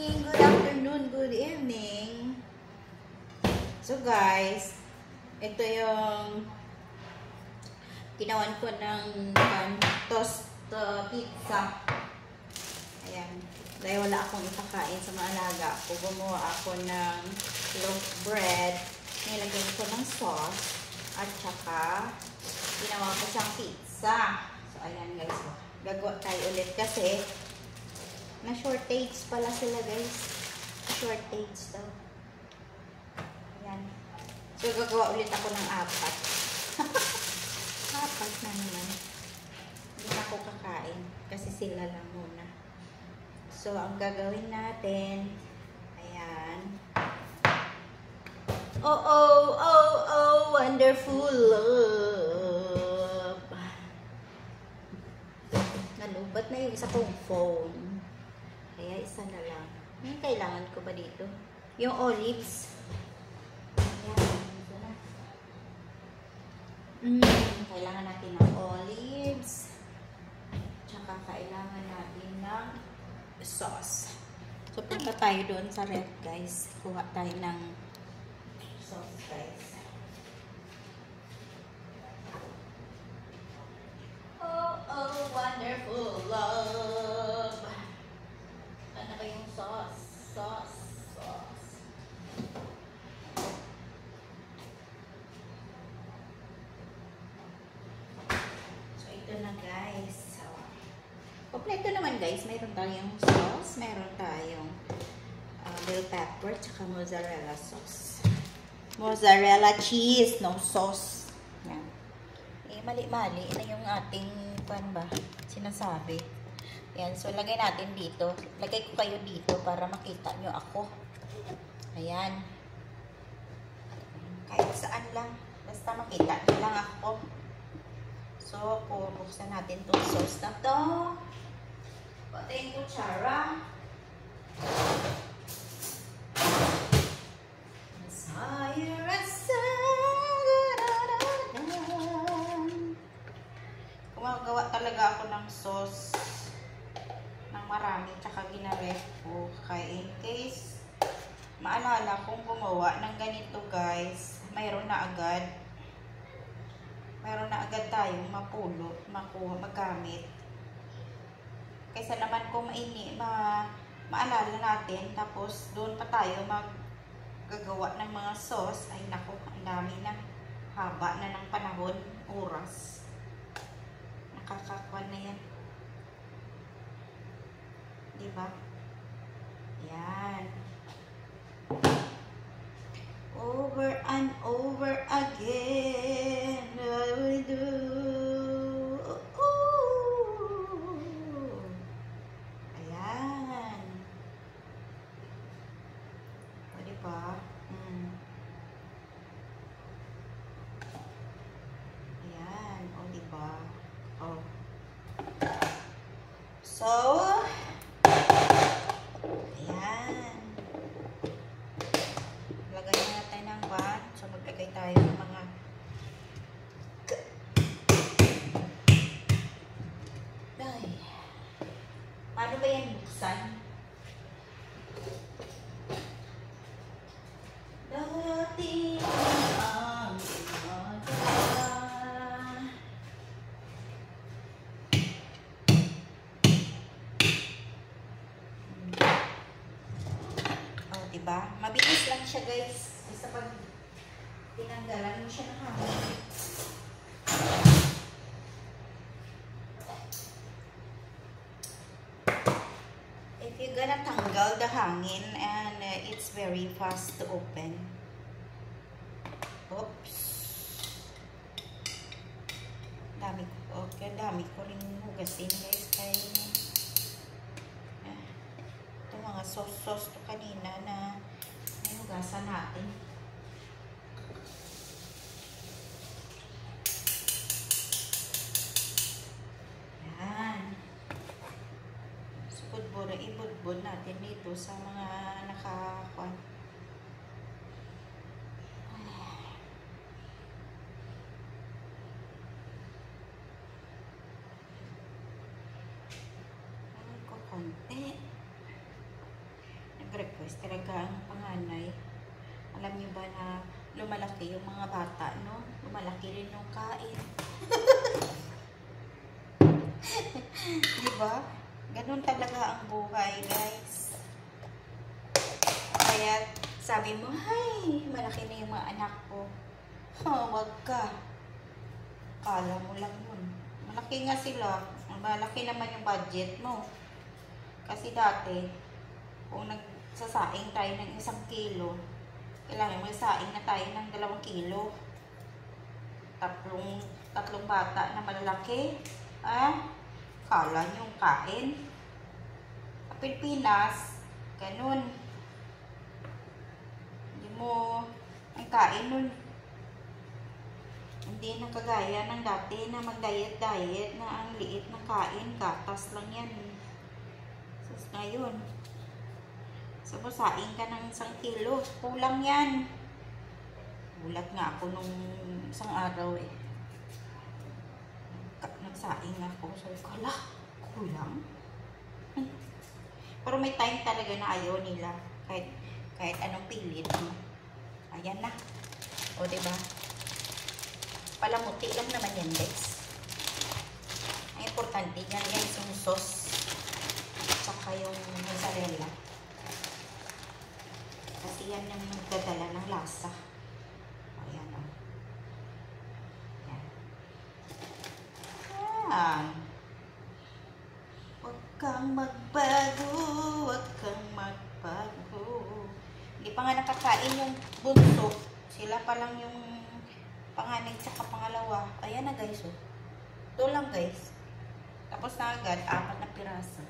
morning, good afternoon, good evening. So guys, ito yung ginawan ko ng toast pizza. Ayan. Dahil wala akong ipakain sa mga alaga ko, gumawa ako ng loaf bread. Nilagyan ko ng sauce at saka ginawa ko siyang pizza. So ayan guys, gagawa tayo ulit kasi na shortage pala sila guys. Shortage daw. Ayan. So gagawa ulit ako ng 4. 4 na naman. Hindi na ako kakain kasi sila lang muna. So ang gagawin natin, ayan. Oh, wonderful love. Nalubat na yung isa kong phone. Kaya isa na lang. Yung kailangan ko ba dito? Yung olives. Ayan. Ito na. Kailangan natin ng olives. Tsaka kailangan natin ng sauce. So, punta tayo doon sa ref, guys. Kuha tayo ng sauce, guys. Oh, wonderful love. Ano ba yung sauce? Sauce. So, ito na, guys. Kompleto naman, guys. Mayroon tayong sauce, mayroon tayong bell pepper, tsaka mozzarella sauce. Mozzarella cheese, no sauce. Yan. Mali-mali na yung ating sinasabi. Yan, so lagay natin dito. Lagay ko kayo dito para makita nyo ako. Ayan. Kahit saan lang. Basta makita nyo lang ako. So, buksan natin itong sauce na to. Patayin ko kutsara. Gumagawa talaga ako ng sauce ng marami tsaka ginaref ko. Kaya in case maalala kong gumawa ng ganito guys, mayroon na agad tayong mapulot, magamit. Kaysa naman kung maalala natin, tapos doon pa tayo maggagawa ng mga sauce, ay naku, ang dami na. Haba na ng panahon, oras. Nakakakuan na yan. Diba? Yan. Over and over again, I will do. Ayan. O, diba? Ayan. O, diba? O. So, tayo ng mga paano ba yan buksan? Dati ang oh, diba? Mabilis lang siya guys. Basta pag tinanggalan mo siya ng hangin. If you're gonna tanggal the hangin, and it's very fast to open. Oops. Dami ko rin hugasin guys. Kaya ito mga sauce to kanina na may hugasan natin. Ibudbud natin dito sa mga nakakuan. Ay, ko konti. guys, talaga ang panganay. Alam niyo ba na lumalaki yung mga bata, no? Lumalaki rin yung kain. Diba? Ganun talaga ang buhay, guys. Kaya sabi mo, ay, malaki na yung mga anak ko. Wag ka. Kala mo lang yun. Malaki nga sila. Malaki naman yung budget mo. Kasi dati, kung nagsasaing tayo ng 1 kilo, kailangan magsaing na tayo ng 2 kilo. Tatlong bata na malalaki. Kala nyo kain. Sa Pilipinas, ganun. Hindi mo ang kain nun. Hindi na kagaya ng dati na mag-diet-diet na ang liit ng kain, gatas lang yan. So, ngayon, sabasain ka ng 1 kilo, kulang yan. Gulat nga ako nung isang araw eh. Nagsaing ako, sabi ko, hala, kulang? Pero may time talaga na ayaw nila, kahit anong pilit. Ayan na. O, diba? Palamuti lang naman yan, guys. Ang importante yan, guys, yung sauce. Tsaka yung mozzarella. Kasi yan yung nagdadala ng lasa. Ayan, o. Ayan. Huwag kang magbago, huwag kang magbago. Hindi pa nga nakakain yung bunso. Sila pa lang yung panganay tsaka pangalawa. Ayan na guys, oh. Ito lang guys. Tapos na agad, 4 na piraso.